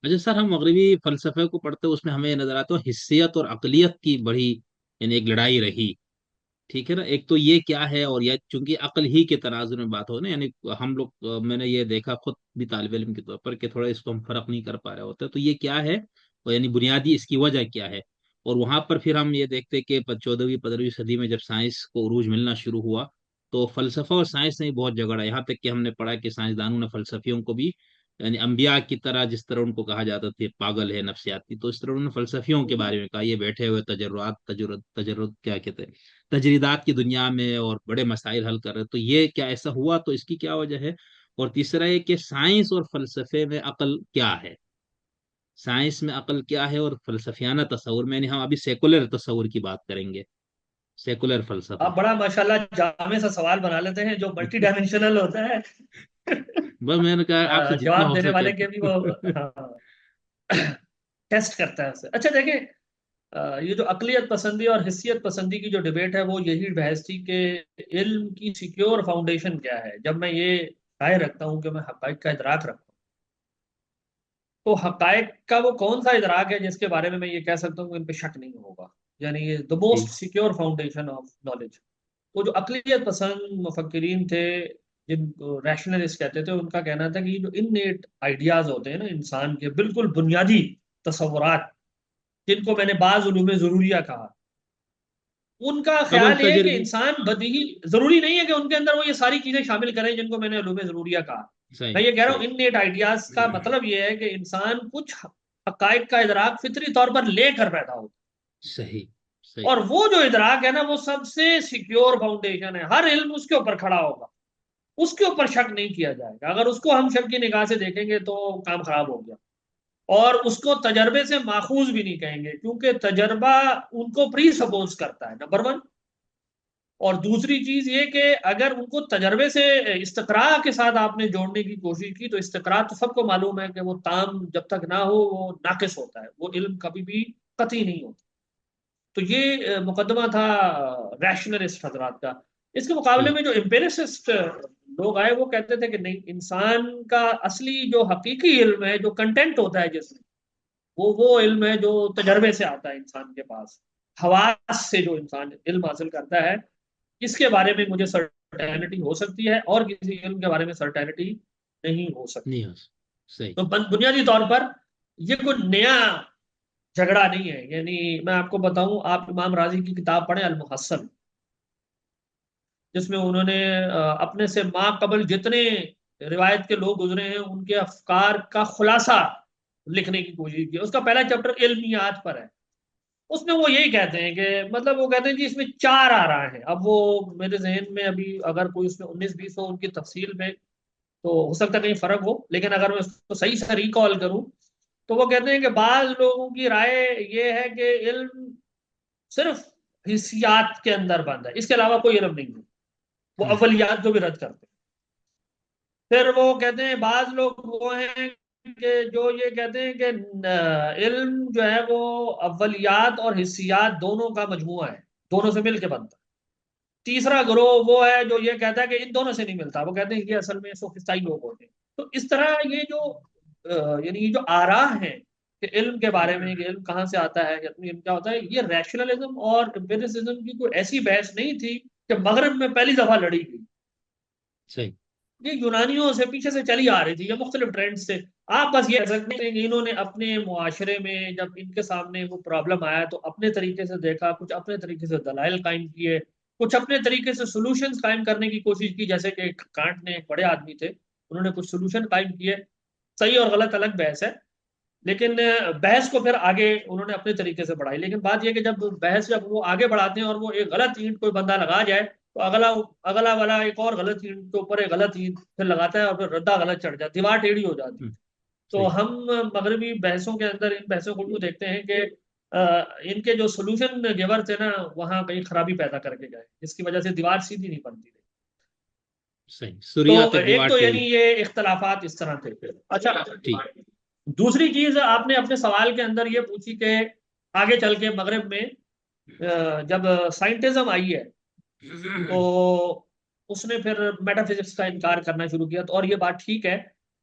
اچھا سر، ہم مغربی فلسفے کو پڑھتے ہیں، اس میں ہمیں یہ نظر آتا ہے حسیت اور عقلیت کی بڑی یعنی ایک لڑائی رہی. ٹھیک ہے نا. ایک تو یہ کیا ہے، اور یہ چونکہ عقل ہی کے تناظر میں بات ہو نا، یعنی ہم لوگ میں نے یہ دیکھا خود بھی طالب علم کے طور پر کہ تھوڑا اس کو ہم فرق نہیں کر پا رہے ہوتے. تو یہ کیا ہے، اور یعنی بنیادی اس کی وجہ کیا ہے. اور وہاں پر پھر ہم یہ دیکھتے کہ 14ویں 15ویں صدی میں جب سائنس کو عروج ملنا شروع ہوا، تو فلسفہ اور سائنس نے بھی بہت جھگڑا. یہاں تک کہ ہم نے پڑھا کہ سائنسدانوں نے فلسفیوں کو بھی یعنی انبیاء کی طرح، جس طرح ان کو کہا جاتا تھا پاگل ہے نفسیاتی، تو اس طرح انہوں نے فلسفیوں کے بارے میں کہا یہ بیٹھے ہوئے تجرد کیا کہتے ہیں، تجریدات کی دنیا میں اور بڑے مسائل حل کر رہے. تو یہ کیا ایسا ہوا، تو اس کی کیا وجہ ہے. اور تیسرا یہ کہ سائنس اور فلسفے میں عقل کیا ہے. سائنس میں عقل کیا ہے، اور فلسفیانہ تصور میں، یعنی ہم ابھی سیکولر تصور کی بات کریں گے، سیکولر فلسفہ. آپ بڑا ماشاءاللہ جامع سا سوال بنا لیتے ہیں جو ملٹی ڈائمینشنل ہوتا ہے. بس میں نے کہا آپ سے جتنا جواب ہو دینے سکے. والے کے بھی وہ ٹیسٹ کرتا ہے اسے. اچھا دیکھیں، یہ جو عقلیت پسندی اور حسیت پسندی کی جو ڈبیٹ ہے وہ یہی بحث تھی کہ علم کی سیکیور فاؤنڈیشن کیا ہے. جب میں یہ رائے رکھتا ہوں کہ میں حقائق کا ادراک رکھتا ہوں، تو حقائق کا وہ کون سا ادراک ہے جس کے بارے میں یہ کہہ سکتا ہوں کہ ان پہ شک نہیں ہوگا. یعنی یہ دا موسٹ جی سیکیور فاؤنڈیشن آف نالج. وہ جو عقلیت پسند مفکرین تھے، جن کو ریشنلسٹ کہتے تھے، ان کا کہنا تھا کہ یہ جو انیٹ آئیڈیاز ہوتے ہیں نا انسان کے، بالکل بنیادی تصورات، جن کو میں نے بعض علوم ضروریہ کہا، ان کا قبل خیال یہ ہے کہ تجربی. انسان بدیہی ضروری نہیں ہے کہ ان کے اندر وہ یہ ساری چیزیں شامل کریں جن کو میں نے علوم ضروریہ کہا. صحیح میں یہ کہہ رہا ہوں صحیح. انیٹ آئیڈیاز کا مطلب یہ ہے کہ انسان کچھ حقائق کا ادراک فطری طور پر لے کر پیدا ہوتا ہے. صحیح صحیح. اور وہ جو ادراک ہے نا وہ سب سے سیکیور فاؤنڈیشن ہے. ہر علم اس کے اوپر کھڑا ہوگا، اس کے اوپر شک نہیں کیا جائے گا. اگر اس کو ہم شک کی نگاہ سے دیکھیں گے تو کام خراب ہو گیا. اور اس کو تجربے سے ماخوذ بھی نہیں کہیں گے، کیونکہ تجربہ ان کو پری سپوز کرتا ہے، نمبر ون. اور دوسری چیز یہ کہ اگر ان کو تجربے سے استقراء کے ساتھ آپ نے جوڑنے کی کوشش کی، تو استقراء تو سب کو معلوم ہے کہ وہ تام جب تک نہ ہو وہ ناقص ہوتا ہے، وہ علم کبھی بھی قطعی نہیں ہوتا. تو یہ مقدمہ تھا ریشنلسٹ حضرات کا. اس کے مقابلے جی میں جو امپیرسسٹ لوگ آئے وہ کہتے تھے کہ نہیں، انسان کا اصلی جو حقیقی علم ہے، جو کنٹینٹ ہوتا ہے جس میں، وہ علم ہے جو تجربے سے آتا ہے انسان کے پاس، حواس سے جو انسان علم حاصل کرتا ہے. اس کے بارے میں مجھے سرٹینٹی ہو سکتی ہے اور کسی علم کے بارے میں سرٹینٹی نہیں ہو سکتی. نہیں ہو. صحیح. تو بنیادی طور پر یہ کوئی نیا جھگڑا نہیں ہے. یعنی میں آپ کو بتاؤں، آپ امام راضی کی کتاب پڑھیں المحصل، جس میں انہوں نے اپنے سے ماں قبل جتنے روایت کے لوگ گزرے ہیں ان کے افکار کا خلاصہ لکھنے کی کوشش کی. اس کا پہلا چیپٹر علمیات پر ہے. اس میں وہ یہی کہتے ہیں کہ مطلب وہ کہتے ہیں کہ اس میں چار آ رہا ہے. اب وہ میرے ذہن میں ابھی اگر کوئی اس میں 19 20 ہو ان کی تفصیل میں تو ہو سکتا ہے کہیں فرق ہو، لیکن اگر میں اس کو صحیح سے ریکال کروں تو وہ کہتے ہیں کہ بعض لوگوں کی رائے یہ ہے کہ علم صرف حسیات کے اندر بند ہے، اس کے علاوہ کوئی علم نہیں ہے. وہ ہوں. اولیات کو بھی رد کرتے ہیں. پھر وہ کہتے ہیں بعض لوگ وہ ہیں کہ جو یہ کہتے ہیں کہ علم جو ہے وہ اولیات اور حسیات دونوں کا مجموعہ ہے، دونوں سے مل کے بنتا ہے. تیسرا گروہ وہ ہے جو یہ کہتا ہے کہ ان دونوں سے نہیں ملتا، وہ کہتے ہیں کہ یہ اصل میں سوفسٹائی لوگ ہوتے ہیں. تو اس طرح یہ جو یعنی یہ جو آراء ہیں کہ علم کے بارے میں، کہ علم کہاں سے آتا ہے، کہ علم کیا ہوتا ہے، یہ ریشنلزم اور امپیریسزم کی کوئی ایسی بحث نہیں تھی کہ مغرب میں پہلی دفعہ لڑی گئی. صحیح. یہ یونانیوں سے پیچھے سے چلی آ رہی تھی، یہ مختلف ٹرینڈ سے. آپ بس یہ کہہ سکتے ہیں کہ انہوں نے اپنے معاشرے میں جب ان کے سامنے وہ پرابلم آیا تو اپنے طریقے سے دیکھا، کچھ اپنے طریقے سے دلائل قائم کیے، کچھ اپنے طریقے سے سولوشنز قائم کرنے کی کوشش کی. جیسے کہ کانٹ نے، ایک بڑے آدمی تھے، انہوں نے کچھ سولوشن قائم کیے. صحیح اور غلط الگ بحث ہے، لیکن بحث کو پھر آگے انہوں نے اپنے طریقے سے بڑھائی. لیکن بات یہ کہ جب بحث جب وہ آگے بڑھاتے ہیں اور وہ ایک غلط اینٹ کوئی بندہ لگا جائے تو اگلا اگلا والا ایک اور غلط اینٹ کے اوپر ایک غلط اینٹ پھر لگاتا ہے اور پھر ردا غلط چڑھ جاتی ہے، دیوار ٹیڑھی ہو جاتی ہے. ہوں. تو صحیح. ہم مغربی بحثوں کے اندر ان بحثوں کو یوں دیکھتے ہیں کہ ان کے جو سولوشن گیور تھے نا وہاں کہیں خرابی پیدا کر کے گئے، جس کی وجہ سے دیوار سیدھی نہیں بنتی رہی. صحیح. تو سوریا تک ایک دیوار تو ٹیڑھی. یعنی یہ اختلافات اس طرح تھے. اچھا، ٹھیک. دوسری چیز آپ نے اپنے سوال کے اندر یہ پوچھی کہ آگے چل کے مغرب میں جب سائنٹزم آئی ہے تو اس نے پھر میٹا فزکس کا انکار کرنا شروع کیا. تو اور یہ بات ٹھیک ہے،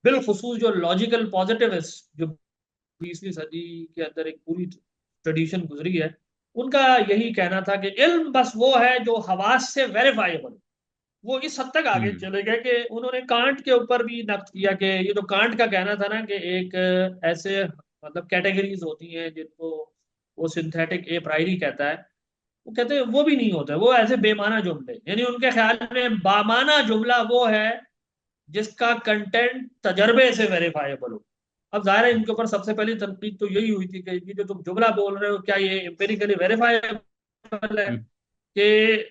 بالخصوص جو لاجیکل پازیٹیوسٹ جو 20ویں صدی کے اندر ایک پوری ٹریڈیشن گزری ہے، ان کا یہی کہنا تھا کہ علم بس وہ ہے جو حواس سے ویریفائیبل۔ وہ اس حد تک آگے ہوں چلے گئے کہ انہوں نے کانٹ کے اوپر بھی نقد کیا کہ یہ تو کانٹ کا کہنا تھا نا کہ ایک ایسے مطلب کیٹیگریز ہوتی ہیں جن کو وہ سنتھیٹک اے پرائری کہتا ہے، وہ کہتے ہیں وہ بھی نہیں ہوتا، وہ ایسے بے معنی جملے، یعنی ان کے خیال میں بامعنی جملہ وہ ہے جس کا کنٹینٹ تجربے سے ویریفائیبل ہو۔ اب ظاہر ہے ان کے اوپر سب سے پہلی تنقید تو یہی ہوئی تھی کہ یہ جو تم جملہ بول رہے ہو کیا یہ امپیریکلی ویریفائیبل ہے ہوں کہ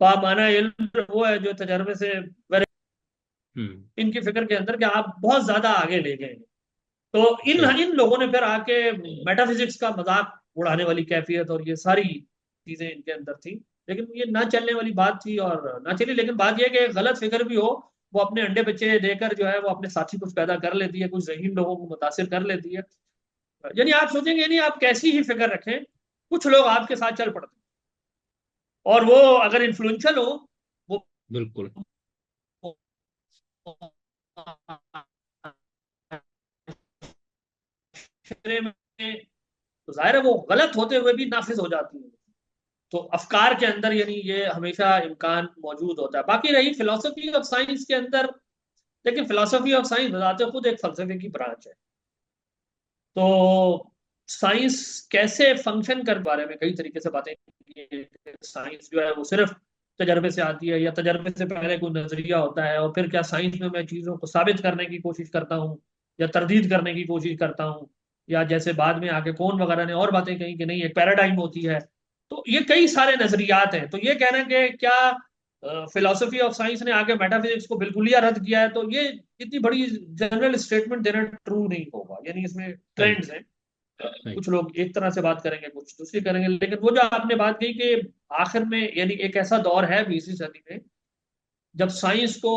بامعنی علم وہ ہے جو تجربے سے ہوں ان کی فکر کے اندر کہ آپ بہت زیادہ آگے لے گئے ہیں۔ تو ان صحیح ان لوگوں نے پھر آ کے میٹا فزکس کا مذاق اڑانے والی کیفیت اور یہ ساری چیزیں ان کے اندر تھی، لیکن یہ نہ چلنے والی بات تھی اور نہ چلی۔ لیکن بات یہ کہ غلط فکر بھی ہو، وہ اپنے انڈے بچے دے کر جو ہے وہ اپنے ساتھی کچھ پیدا کر لیتی ہے، کچھ ذہین لوگوں کو متاثر کر لیتی ہے۔ یعنی آپ سوچیں گے یعنی آپ کیسی ہی فکر رکھیں، کچھ لوگ آپ کے ساتھ چل پڑتے ہیں اور وہ اگر انفلوئنشل ہو وہ بالکل میں تو ظاہر ہے وہ غلط ہوتے ہوئے بھی نافذ ہو جاتی ہیں۔ تو افکار کے اندر یعنی یہ ہمیشہ امکان موجود ہوتا ہے۔ باقی رہی فلسفی آف سائنس کے اندر، لیکن فلسفی آف سائنس بذات خود ایک فلسفے کی برانچ ہے۔ تو سائنس کیسے فنکشن کر بارے میں کئی طریقے سے باتیں کی ہیں۔ سائنس جو ہے وہ صرف تجربے سے آتی ہے یا تجربے سے پہلے کوئی نظریہ ہوتا ہے، اور پھر کیا سائنس میں چیزوں کو ثابت کرنے کی کوشش کرتا ہوں یا تردید کرنے کی کوشش کرتا ہوں، یا جیسے بعد میں آ کے کون وغیرہ نے اور باتیں کہیں کہ نہیں ایک پیراڈائم ہوتی ہے۔ تو یہ کئی سارے نظریات ہیں۔ تو یہ کہنا کہ کیا فلسفی آف سائنس نے آگے میٹا فزکس کو بالکل ہی رد کیا ہے، تو یہ اتنی بڑی جنرل اسٹیٹمنٹ دینا ٹرو نہیں ہوگا۔ یعنی اس میں صحیح ٹرینڈز ہیں، صحیح کچھ لوگ ایک طرح سے بات کریں گے، کچھ دوسری کریں گے۔ لیکن وہ جو آپ نے بات کی کہ آخر میں یعنی ایک ایسا دور ہے 20ویں صدی میں جب سائنس کو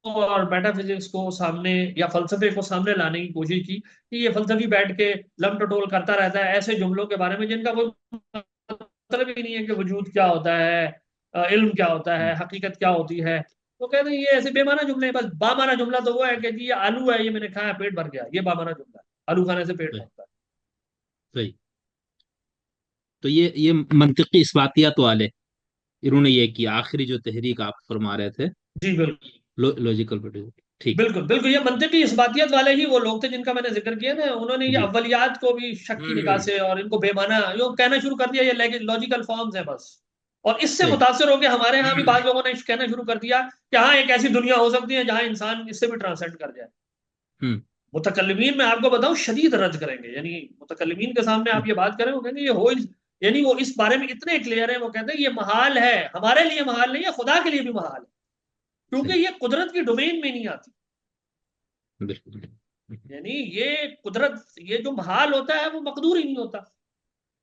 اور میٹا فزکس کو سامنے یا فلسفے کو سامنے لانے کی کوشش کی کہ یہ فلسفی بیٹھ کے لم ٹٹول کرتا رہتا ہے ایسے جملوں کے بارے میں جن کا کوئی مطلب ہی نہیں ہے کہ وجود کیا ہوتا ہے، علم کیا ہوتا ہے، ہوں حقیقت کیا ہوتی ہے۔ تو کہتے ہیں یہ ایسے بے معنی جملے ہیں۔ بس بامعنی جملہ تو وہ ہے کہ جی یہ آلو ہے، یہ میں نے کھایا پیٹ بھر گیا، یہ بامعنی جملہ ہے، آلو کھانے سے پیٹ صحیح بھرتا ہے۔ صحیح۔ تو یہ منطقی اثباتیات والے انہوں نے یہ کیا، آخری جو تحریک آپ فرما رہے تھے جی بالکل لوجیکل پروڈیوس، ٹھیک بالکل بالکل، یہ منطقی اثباتیت والے ہی وہ لوگ تھے جن کا میں نے ذکر کیا نا، انہوں نے یہ جی اولیات کو بھی شک کی نگاہ سے اور ان کو بے معنی یہ کہنا شروع کر دیا یہ لاجیکل فارمز ہیں بس۔ اور اس سے صحیح متاثر ہو کے ہمارے ہاں بھی بعض لوگوں نے کہنا شروع کر دیا کہ ہاں ایک ایسی دنیا ہو سکتی ہے جہاں انسان اس سے بھی ٹرانسینڈ کر جائے۔ ہوں متکلمین میں آپ کو بتاؤں شدید رد کریں گے، یعنی متکلمین کے سامنے ہوں آپ یہ بات کریں وہ کہیں گے یہ ہو یعنی وہ اس بارے میں اتنے کلیئر ہیں، وہ کہتے ہیں یہ محال ہے، ہمارے لیے محال نہیں ہے، خدا کے لیے بھی محال ہے، کیونکہ صحیح یہ قدرت کی ڈومین میں نہیں آتی۔ بالکل یعنی یہ قدرت یہ جو محال ہوتا ہے وہ مقدور ہی نہیں ہوتا۔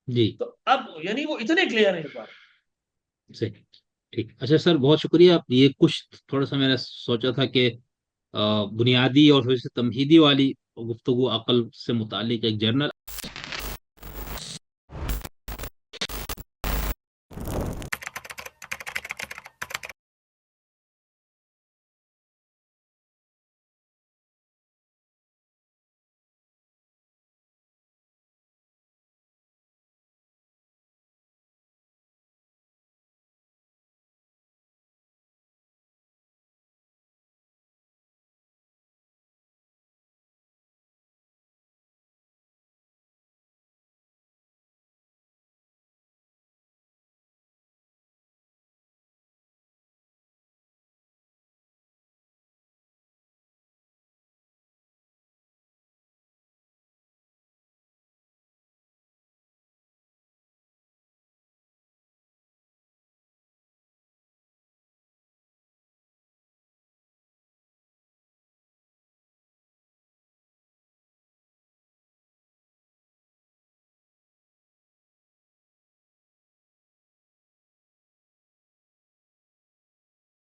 جی تو اب یعنی وہ اتنے کلیئر ہیں اس بار۔ صحیح ٹھیک۔ اچھا سر بہت شکریہ، یہ کچھ تھوڑا سا میں نے سوچا تھا کہ بنیادی اور تھوڑی سی تمہیدی والی گفتگو عقل سے متعلق ایک جرنل